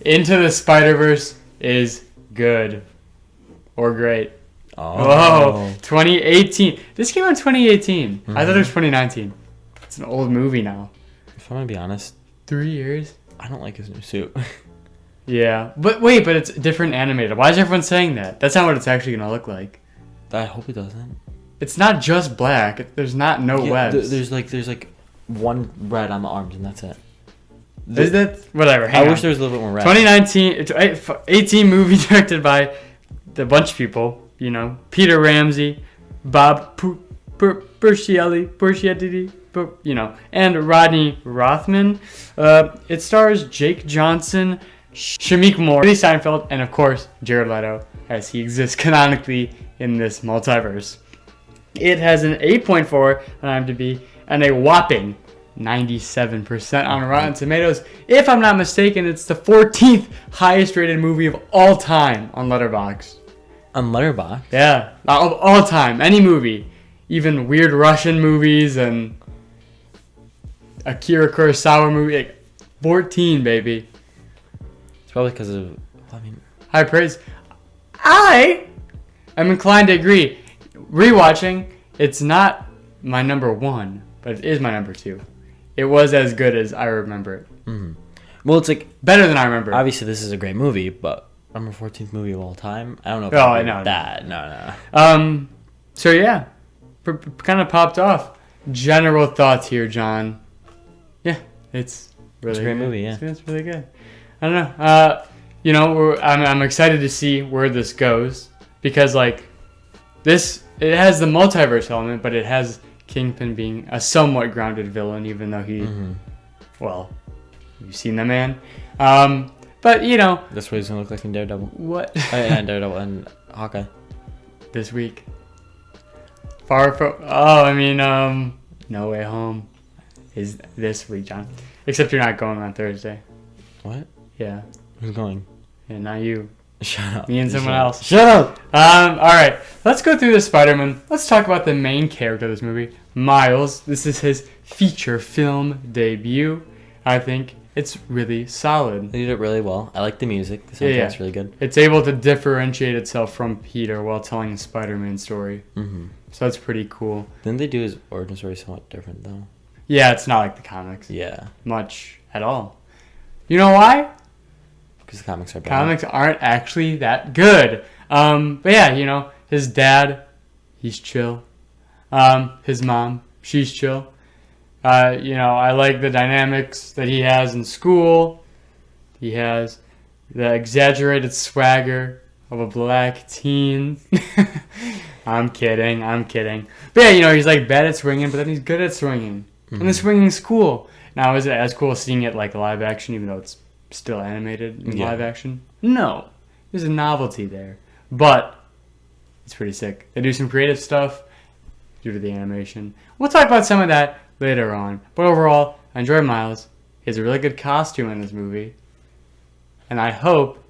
Into the Spider-Verse is good. Or great. Oh. 2018. This came out in 2018. I thought it was 2019. It's an old movie now. If I'm gonna be honest, 3 years? I don't like his new suit. Yeah. But wait, but it's different animated. Why is everyone saying that? That's not what it's actually going to look like. I hope it doesn't. It's not just black. There's no webs. There's like one red on the arms and that's it. Is that whatever? I wish there was a little bit more red. 2019, 18 movie directed by a bunch of people. You know, Peter Ramsey, Bob Persielli, you know, and Rodney Rothman. It stars Jake Johnson, Shameik Moore, Haley Steinfeld, and of course Jared Leto, as he exists canonically in this multiverse. It has an 8.4 on IMDb and a whopping 97% on Rotten Tomatoes. If I'm not mistaken, it's the 14th highest rated movie of all time on Letterboxd. On Letterboxd? Yeah, of all time, any movie, even weird Russian movies and Akira Kurosawa movie, like 14, baby. It's probably because of, high praise. I am inclined to agree. Rewatching, it's not my number one, but it is my number two. It was as good as I remember it. Mm-hmm. Well, it's like better than I remember. Obviously, this is a great movie, but number 14th movie of all time. I don't know if I know that. No. So yeah, kind of popped off. General thoughts here, John. Yeah, it's really a great good. movie. Yeah, it's really good. I don't know. You know, I'm excited to see where this goes because like this, it has the multiverse element, but it has Kingpin being a somewhat grounded villain, even though he, well, you've seen the man. But you know, that's what he's gonna look like in Daredevil. What? And Daredevil and Hawkeye. This week. No Way Home is this week, John. Except you're not going on Thursday. What? Yeah. Who's going? Yeah, not you. Shut up. Me and someone else. Shut up! Alright. Let's go through the Spider-Man. Let's talk about the main character of this movie, Miles. This is his feature film debut. I think it's really solid. They did it really well. I like the music. The soundtrack's really good. It's able to differentiate itself from Peter while telling the Spider-Man story. So that's pretty cool. Didn't they do his origin story somewhat different, though? Yeah, it's not like the comics. Yeah. Much at all. You know why? Because the comics are bad. Comics aren't actually that good. But yeah, you know, his dad, he's chill. His mom, she's chill. You know, I like the dynamics that he has in school. He has the exaggerated swagger of a black teen. I'm kidding. But yeah, you know, he's like bad at swinging, but then he's good at swinging. And the swinging's cool. Now, is it as cool seeing it like live action, even though it's still animated in live action? No. There's a novelty there. But it's pretty sick. They do some creative stuff due to the animation. We'll talk about some of that later on. But overall, I enjoy Miles. He has a really good costume in this movie. And I hope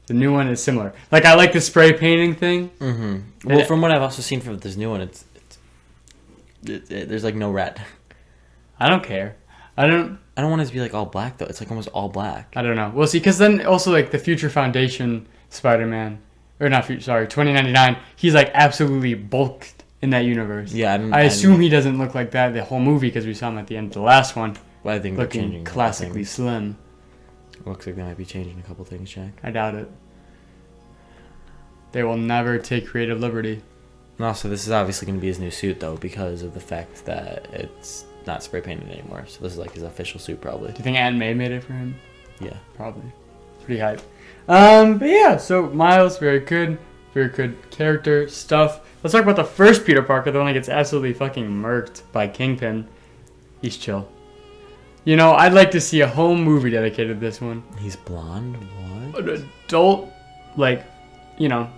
the new one is similar. Like, I like the spray painting thing. Well, from what I've also seen from this new one, there's like no red. I don't care. I don't want it to be like all black though. It's like almost all black. I don't know. We'll see. Because then also like the Future Foundation Spider-Man, or not Future, sorry, 2099. He's like absolutely bulked in that universe. Yeah, I assume he doesn't look like that the whole movie because we saw him at the end of the last one. Well, I think looking classically slim. Looks like they might be changing a couple things, Jack. I doubt it. They will never take creative liberty. And also, this is obviously going to be his new suit though, because of the fact that it's not spray painted anymore. So this is like his official suit, probably. Do you think Aunt May made it for him? Yeah, probably. Pretty hype. But yeah, so Miles, very good character stuff. Let's talk about the first Peter Parker, the one that gets absolutely fucking murked by Kingpin. He's chill. You know, I'd like to see a whole movie dedicated to this one. He's blonde? What? An adult, like, you know,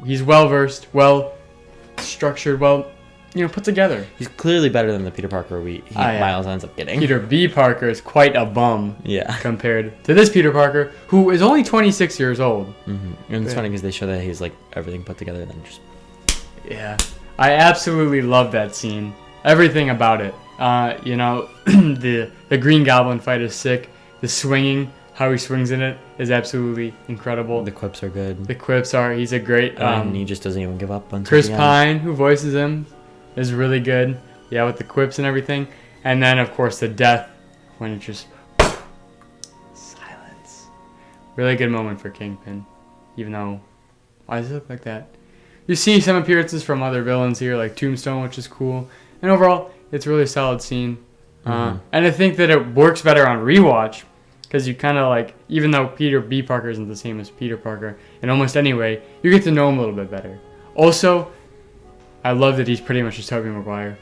he's well-versed, well-structured, put together. He's clearly better than the Peter Parker Miles ends up getting. Peter B. Parker is quite a bum. Yeah. Compared to this Peter Parker, who is only 26 years old. And it's funny because they show that he's like everything put together and then just... Yeah. I absolutely love that scene. Everything about it. The Green Goblin fight is sick. The swinging, how he swings in it is absolutely incredible. The quips are good. He's a great... and he just doesn't even give up until Chris the end. Pine, who voices him, is really good. Yeah, with the quips and everything. And then, of course, the death, when it just... silence. Really good moment for Kingpin. Even though... why does it look like that? You see some appearances from other villains here, like Tombstone, which is cool. And overall, it's a really solid scene. And I think that it works better on rewatch, because you kind of like, even though Peter B. Parker isn't the same as Peter Parker in almost any way, you get to know him a little bit better. Also, I love that he's pretty much just Tobey Maguire.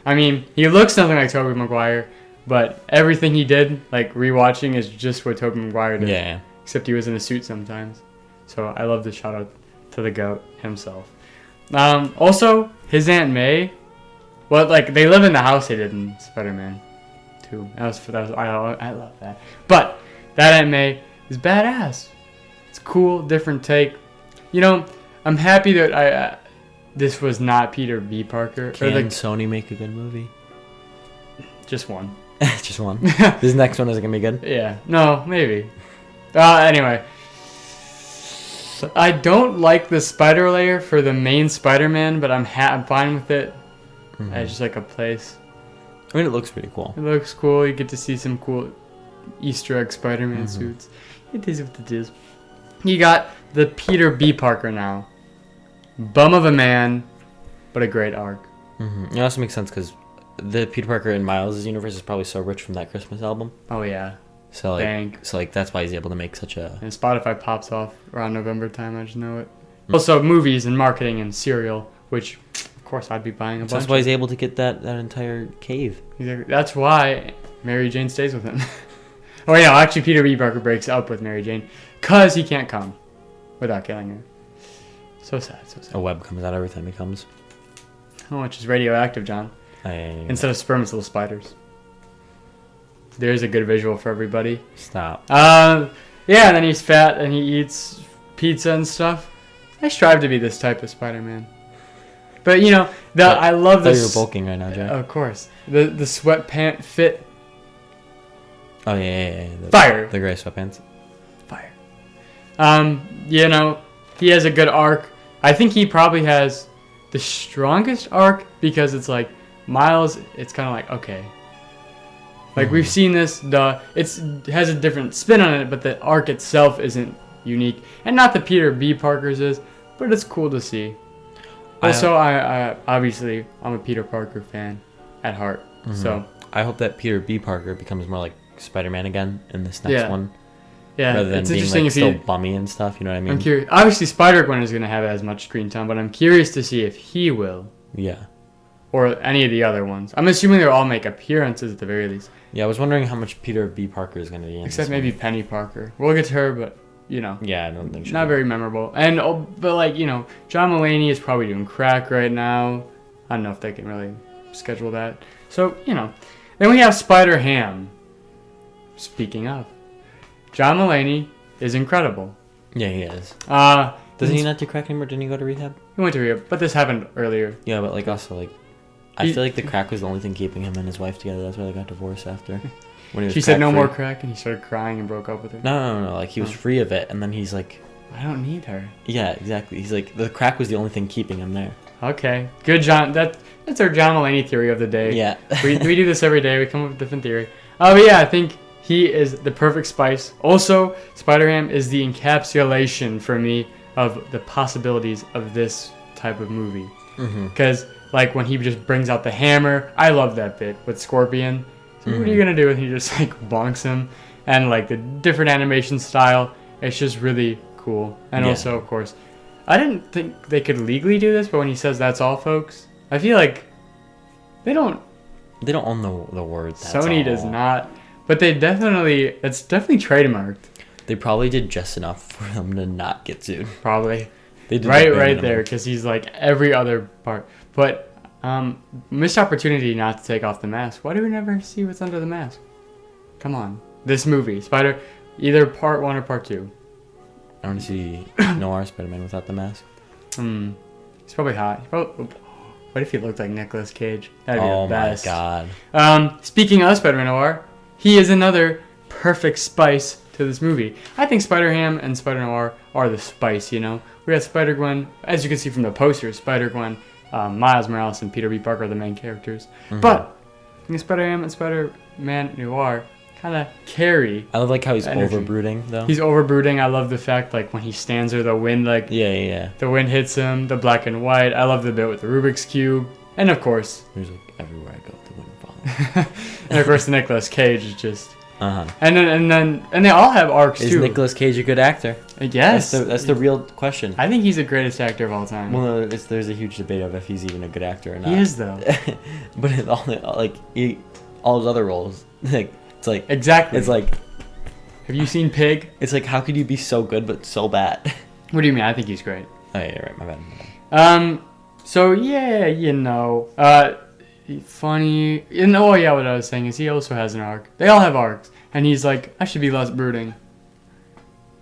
I mean, he looks nothing like Tobey Maguire, but everything he did, like rewatching, is just what Tobey Maguire did. Yeah. Except he was in a suit sometimes. So I love the shout out to the GOAT himself. Also, his Aunt May, well, like they live in the house they did in Spider-Man 2. I love that. But that Aunt May is badass. It's cool, different take. You know, I'm happy that this was not Peter B. Parker. Can Sony make a good movie? Just one. Just one. This next one isn't gonna be good. Yeah. No, maybe. Anyway. I don't like the spider layer for the main Spider-Man, but I'm fine with it. It's just like a place. I mean, it looks pretty cool. It looks cool. You get to see some cool Easter egg Spider-Man suits. It is what it is. You got the Peter B. Parker now. Bum of a man, but a great arc. It also makes sense because the Peter Parker in Miles' universe is probably so rich from that Christmas album. Oh, yeah. So like that's why he's able to make such a... And Spotify pops off around November time, I just know it. Also, movies and marketing and cereal, which, of course, I'd be buying a bunch. That's why he's able to get that entire cave. Exactly. That's why Mary Jane stays with him. Oh, yeah, actually, Peter B. Parker breaks up with Mary Jane because he can't come without killing her. So sad, so sad. A web comes out every time he comes. Oh, which is radioactive, John. Instead of sperm, it's little spiders. There's a good visual for everybody. Stop. Yeah, and then he's fat and he eats pizza and stuff. I strive to be this type of Spider-Man. But, you know, I love this. You're bulking right now, Jack. Of course. The sweatpant fit. Oh, yeah. Fire. The gray sweatpants. Fire. You know, he has a good arc. I think he probably has the strongest arc because it's like, Miles, it's kind of like, okay. Like, we've seen this, it has a different spin on it, but the arc itself isn't unique. And not that Peter B. Parker's is, but it's cool to see. Also, I obviously, I'm a Peter Parker fan at heart. So I hope that Peter B. Parker becomes more like Spider-Man again in this next one. Yeah, rather than it's being interesting like if still bummy and stuff, you know what I mean? I'm curious. Obviously, Spider-Gwen is going to have as much screen time, but I'm curious to see if he will. Yeah. Or any of the other ones. I'm assuming they'll all make appearances at the very least. Yeah, I was wondering how much Peter B. Parker is going to be in Except this maybe one. Penny Parker. We'll get to her, but, you know. Yeah, I don't think she'll Not very memorable. And, but like, you know, John Mulaney is probably doing crack right now. I don't know if they can really schedule that. So, you know. Then we have SpiderHam. Speaking of. John Mulaney is incredible. Yeah, he is. Doesn't he not do crack anymore? Didn't he go to rehab? He went to rehab, but this happened earlier. Yeah, but like also like, I feel like the crack was the only thing keeping him and his wife together. That's why they got divorced after. When he was she said no free. more crack, and he started crying and broke up with her. No. Like he was free of it, and then he's like, I don't need her. Yeah, exactly. He's like the crack was the only thing keeping him there. Okay, good, John. That's our John Mulaney theory of the day. Yeah. we do this every day. We come up with a different theory. But yeah, I think he is the perfect spice. Also, SpiderHam is the encapsulation for me of the possibilities of this type of movie. Because like when he just brings out the hammer, I love that bit with Scorpion. So what are you gonna do? And he just like bonks him, and like the different animation style. It's just really cool. And also, of course, I didn't think they could legally do this, but when he says "that's all, folks," I feel like they don't own the word. That's Sony all. does not, but it's definitely trademarked. They probably did just enough for them to not get sued. Probably. They did right there, because he's like every other part. But missed opportunity not to take off the mask. Why do we never see what's under the mask? Come on, this movie, either part 1 or part 2. I want to see Noir Spider-Man without the mask. He's probably hot. What if he looked like Nicolas Cage? That'd be the best. Oh my god. Speaking of Spider-Man Noir, he is another perfect spice to this movie. I think SpiderHam and SpiderNoir are the spice, We got SpiderGwen, as you can see from the poster, SpiderGwen, Miles Morales, and Peter B. Parker are the main characters. Mm-hmm. But I think SpiderHam and Spider-Man Noir kind of carry. I love like how he's energy. overbrooding though. He's overbrooding. I love the fact like when he stands there, the wind yeah. the wind hits him. The black and white. I love the bit with the Rubik's cube, and of course, there's like everywhere I go, the wind follows. and of course, the Nicolas Cage is just. And And they all have arcs is too. Is Nicolas Cage a good actor? Yes. That's the real question. I think he's the greatest actor of all time. Well, no, there's a huge debate of if he's even a good actor or not. He is though. But in all his other roles, like it's like exactly. It's like, have you seen Pig? It's like, how could you be so good but so bad? What do you mean? I think he's great. Oh yeah, right. My bad. So yeah, funny. Oh yeah, what I was saying is he also has an arc. They all have arcs, and he's like, I should be less brooding.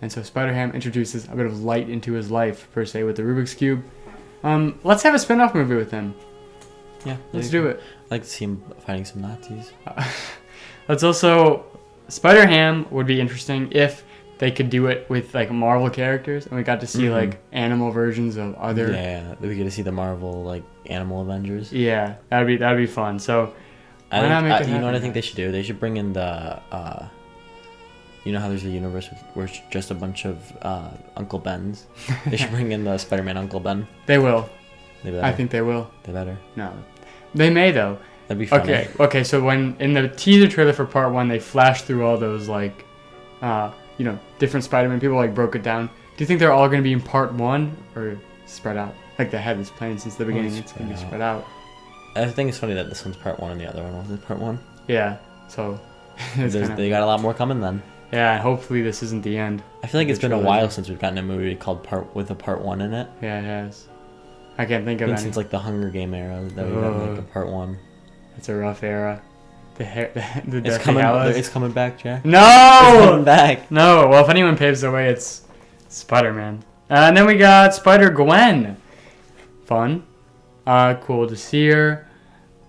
And so SpiderHam introduces a bit of light into his life per se with the Rubik's cube. Let's have a spin-off movie with him. Yeah, let's do it. I'd like to see him fighting some Nazis. Let's also SpiderHam would be interesting if they could do it with like Marvel characters, and we got to see like animal versions of other. Yeah, we get to see the Marvel like animal Avengers. Yeah, that'd be fun. So, you know what I think they should do? They should bring in the. You know how there's a universe where it's just a bunch of Uncle Bens? They should bring in the Spider-Man Uncle Ben. They will. They better. I think they will. They better. No, they may though. That'd be funny. Okay. So when in the teaser trailer for Part 1, they flashed through all those like, different Spider-Man. People like broke it down. Do you think they're all going to be in Part 1 or spread out? Like they had this plan since the beginning. It's going to be spread out. I think it's funny that this one's Part 1 and the other one wasn't Part 1. Yeah. So. They got a lot more coming then. Yeah, hopefully this isn't the end. I feel like it's been a while since we've gotten a movie called Part 1 in it. Yeah, it has. I can't think of any. Since like the Hunger Game era that we've gotten like a Part 1. It's a rough era. It's coming back, Jack. No! It's coming back. No. Well, if anyone paves the way, it's Spider-Man. And then we got SpiderGwen. Fun. Cool to see her.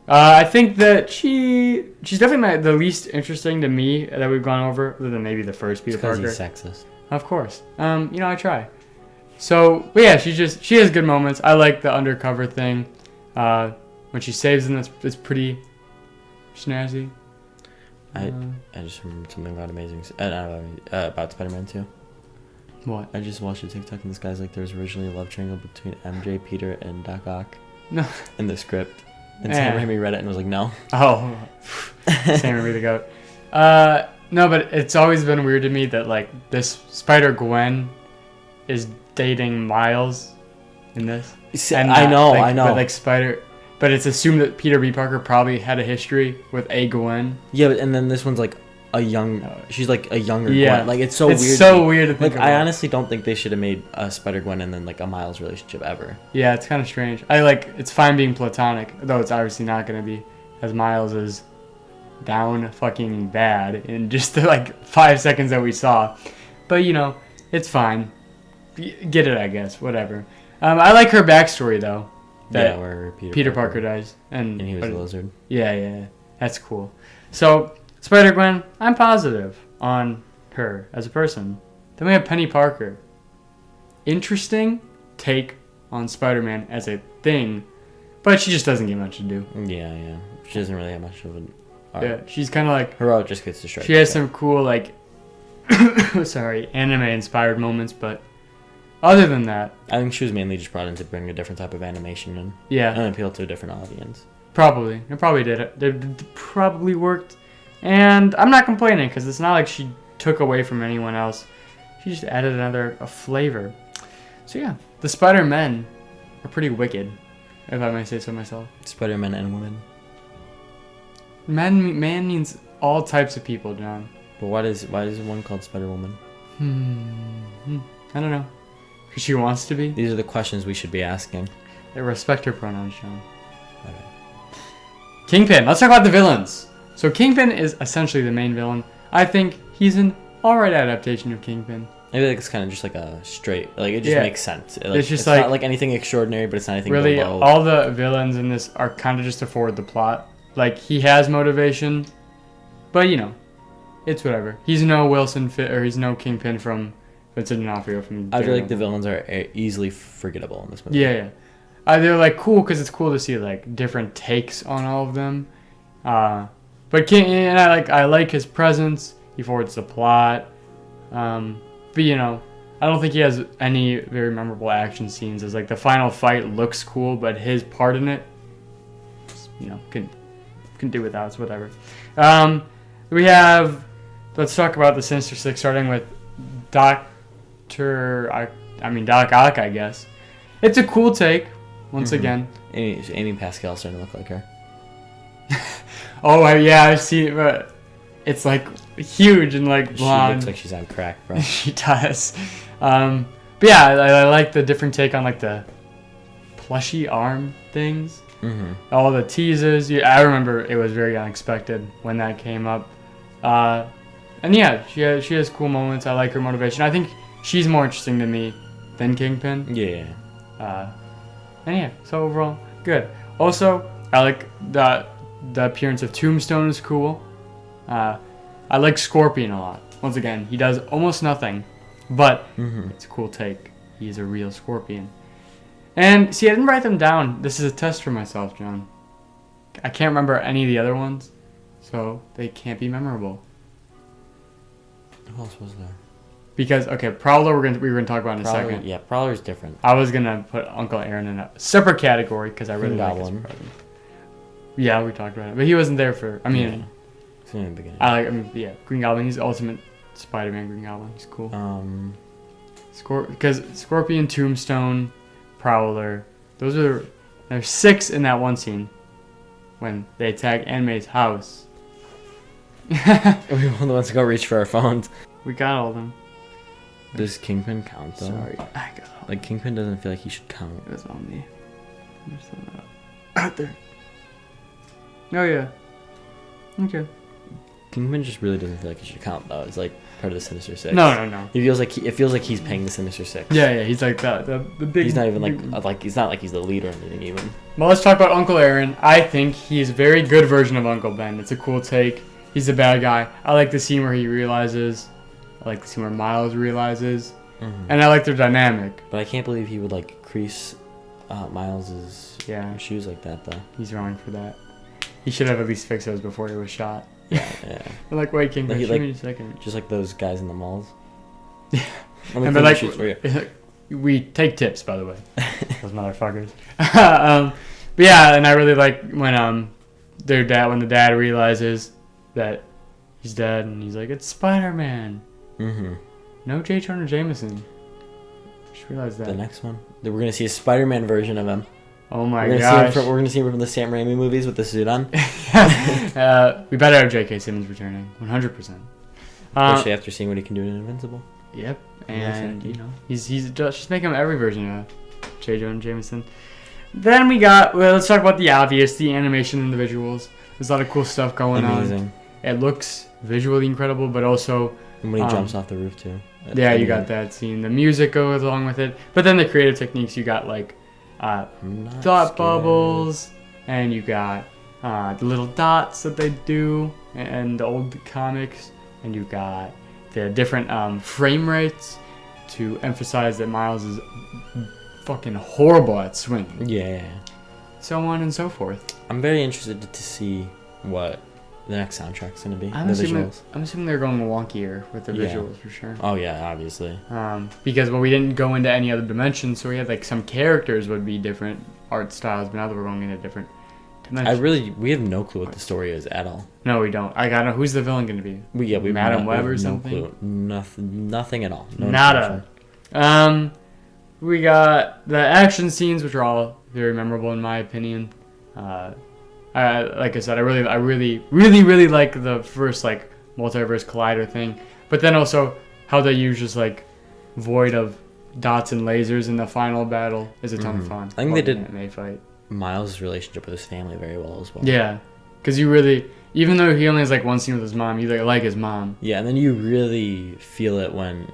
I think that she's definitely the least interesting to me that we've gone over, other than maybe the first Peter Parker. Because he's sexist. Of course. I try. So, but yeah, she has good moments. I like the undercover thing. When she saves them, it's pretty snazzy. I just remembered something about about Spider-Man 2. What? I just watched a TikTok and this guy's like, there's originally a love triangle between MJ, Peter, and Doc Ock. No. In the script. And Sam Raimi read it and was like, no. Oh. Sam Raimi the goat. No, but it's always been weird to me that like this Spider-Gwen is dating Miles in this. And I know. But it's assumed that Peter B. Parker probably had a history with a Gwen. Yeah, and then this one's like she's like a younger Gwen. Like it's so weird. It's so weird to think about. I honestly don't think they should have made a Spider-Gwen and then like a Miles relationship ever. Yeah, it's kind of strange. It's fine being platonic, though it's obviously not going to be, as Miles is down fucking bad in just the like 5 seconds that we saw. But it's fine. Get it, I guess. Whatever. I like her backstory though. Where Peter Parker dies and he was a lizard. Yeah, that's cool. So Spider-Gwen, I'm positive on her as a person. Then we have Penny Parker. Interesting take on Spider-Man as a thing, but she just doesn't get much to do. Yeah. She doesn't really have much of an arc. Yeah, she's kind of like her arc just gets destroyed. She has some cool like, anime-inspired moments, but other than that, I think she was mainly just brought in to bring a different type of animation in. Yeah, and appeal to a different audience. Probably, it probably did. It probably worked. And I'm not complaining because it's not like she took away from anyone else. She just added a flavor. So yeah, the Spider-Men are pretty wicked, if I may say so myself. Spider-Men and women. Man means all types of people, John. But why is one called Spider-Woman? I don't know. Because she wants to be? These are the questions we should be asking. They respect her pronouns, John. Okay. Kingpin. Let's talk about the villains. So Kingpin is essentially the main villain. I think he's an alright adaptation of Kingpin. I feel like it's kind of just like a straight, like it just makes sense. It's like, not like anything extraordinary, but it's not anything really below. All the villains in this are kind of just to forward the plot. Like he has motivation, but it's whatever. He's no or he's no Kingpin from Vincent D'Onofrio from. I feel like the villains are easily forgettable in this movie. Yeah. They're like cool because it's cool to see like different takes on all of them. But I like his presence. He forwards the plot. But I don't think he has any very memorable action scenes. As like the final fight looks cool, but his part in it, can do without. It's whatever. Let's talk about the Sinister Six, starting with Doc Ock, I guess. It's a cool take. Once again, Amy Pascal's starting to look like her. Oh yeah, I see it, but it's like huge and like blonde. She looks like she's on crack, bro. She does. But yeah, I like the different take on like the plushy arm things. All the teases. Yeah, I remember it was very unexpected when that came up. And yeah, she has cool moments. I like her motivation. I think she's more interesting to me than Kingpin. Yeah. And yeah, so overall, good. Also, I like the appearance of Tombstone is cool. I like Scorpion a lot. Once again, he does almost nothing, but it's a cool take. He's a real Scorpion. And see, I didn't write them down. This is a test for myself, John. I can't remember any of the other ones, so they can't be memorable. Who else was there? Because Prowler we were gonna talk about in a second. Yeah, Prowler's different. I was gonna put Uncle Aaron in a separate category because I really like his presence. Yeah, we talked about it, but he wasn't there for. I mean, in the beginning. Green Goblin. He's the ultimate Spider-Man. Green Goblin. He's cool. Because Scorpion, Tombstone, Prowler. There's 6 in that one scene when they attack Aunt May's house. We were the ones to go reach for our phones. We got all of them. Does Kingpin count though? Sorry, I got all. Like Kingpin doesn't feel like he should count. It was on me. There's some out there. Oh yeah. Okay. Kingpin just really doesn't feel like he should count though. It's like part of the Sinister Six. No. It feels like he's paying the Sinister Six. Yeah. He's like the big. He's not even like he's not like he's the lead or anything even. Well, let's talk about Uncle Aaron. I think he's a very good version of Uncle Ben. It's a cool take. He's a bad guy. I like the scene where he realizes. I like the scene where Miles realizes. And I like their dynamic. But I can't believe he would like crease Miles's shoes like that though. He's wrong for that. He should have at least fixed those before he was shot. Yeah. I'm like, wait, Kingpin, give me a second. Just like those guys in the malls. Yeah. And they're like, we take tips, by the way. Those motherfuckers. But yeah, and I really like when the dad realizes that he's dead, and he's like, it's Spider-Man. No J. Jonah Jameson. Just realized that. The next one, we're gonna see a Spider-Man version of him. Oh my gosh. We're gonna see him from the Sam Raimi movies with the suit on. We better have J.K. Simmons returning, 100%. Especially after seeing what he can do in Invincible. Yep, and he's just make him every version of J. Jonah Jameson. Then let's talk about the obvious, the animation and the visuals. There's a lot of cool stuff going on. It looks visually incredible, but also... And when he jumps off the roof, too. Yeah, you got that scene. The music goes along with it. But then the creative techniques, you got, like, thought bubbles, and you got the little dots that they do, and the old comics, and you got the different frame rates to emphasize that Miles is fucking horrible at swinging. Yeah. So on and so forth. I'm very interested to see what the next soundtrack's gonna be. I'm assuming they're going wonkier with the visuals for sure. Oh yeah, obviously. Because we didn't go into any other dimensions, so we had like some characters would be different art styles, but now that we're going into different dimensions. We have no clue what the story is at all. No, we don't. I gotta know who's the villain gonna be. We Madam Web or something. No clue. Nothing at all. No Nada. We got the action scenes, which are all very memorable in my opinion. Like I said, I really like the first like multiverse collider thing, but then also how they use just like void of dots and lasers in the final battle is a ton of fun. I think they did fight Miles' relationship with his family very well as well. Yeah, because even though he only has like one scene with his mom, you like his mom. Yeah, and then you really feel it when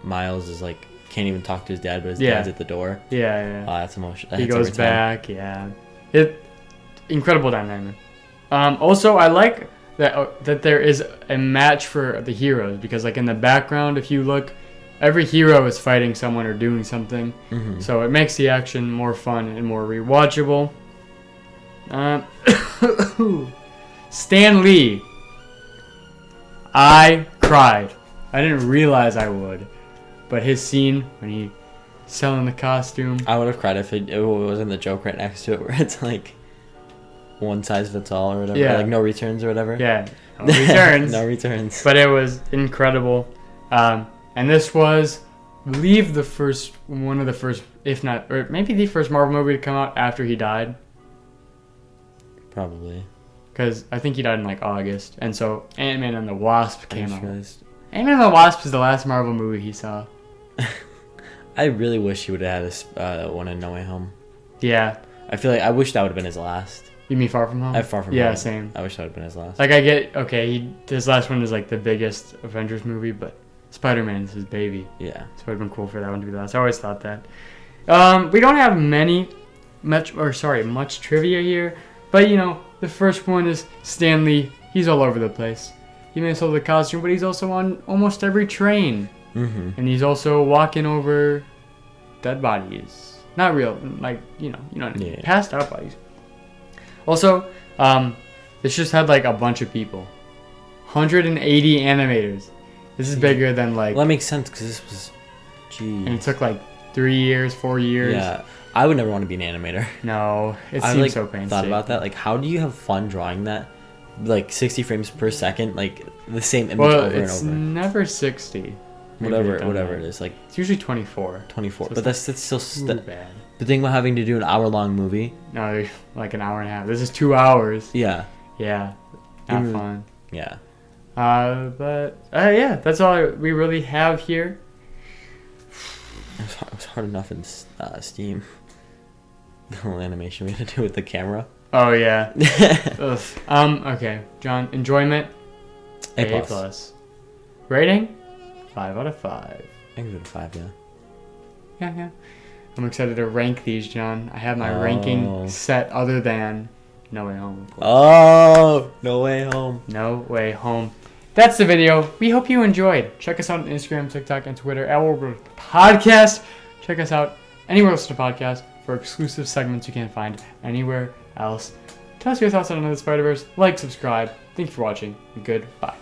Miles is like can't even talk to his dad, but his dad's at the door. Yeah. That's emotional. He goes back. Yeah, incredible dynamic. Also, I like that there is a match for the heroes, because like in the background, if you look, every hero is fighting someone or doing something, so it makes the action more fun and more rewatchable. Stan Lee. I cried. I didn't realize I would, but his scene when he selling the costume. I would have cried if it wasn't the joke right next to it where it's like one size fits all or whatever. Yeah. Like no returns or whatever. Yeah. No returns. No returns. But it was incredible. And this was, I believe, one of the first, if not, or maybe the first Marvel movie to come out after he died. Probably. Because I think he died in like August. And so Ant-Man and the Wasp came out. Christ. Ant-Man and the Wasp is the last Marvel movie he saw. I really wish he would have had one in No Way Home. Yeah. I feel like I wish that would have been his last. You mean Far From Home? Far From Home. Yeah, same. I wish that would have been his last. Like I get, okay, his last one is like the biggest Avengers movie, but Spider-Man is his baby. Yeah. So it would have been cool for that one to be the last. I always thought that. We don't have much trivia here, but you know, the first one is Stan Lee. He's all over the place. He may sell the costume, but he's also on almost every train. And he's also walking over dead bodies. Not real, like, passed out bodies. Also, this just had like a bunch of people. 180 animators. This is bigger than like... Well, that makes sense because this was... Geez. And it took like 3 years, 4 years. Yeah. I would never want to be an animator. No, it I seems like, so painstaking. thought about that. Like, how do you have fun drawing that? Like 60 frames per second, like the same image over and over. It's never 60. Whatever it is, like it's usually 24. 24, So but that's still bad. The thing about having to do an hour-long movie. No, like an hour and a half. This is 2 hours. Yeah. Yeah. Not fun. Yeah. But yeah, that's all we really have here. It was hard enough in Steam. The whole animation we had to do with the camera. Oh yeah. Okay, John. Enjoyment. A plus. Rating. 5 out of 5. I give it a 5. Yeah. Yeah. I'm excited to rank these, John. I have my ranking set other than No Way Home. Oh, No Way Home. No Way Home. That's the video. We hope you enjoyed. Check us out on Instagram, TikTok, and Twitter at reboredpodcast. Check us out anywhere else to podcast for exclusive segments you can't find anywhere else. Tell us your thoughts on Another SpiderVerse. Like, subscribe. Thank you for watching. And goodbye.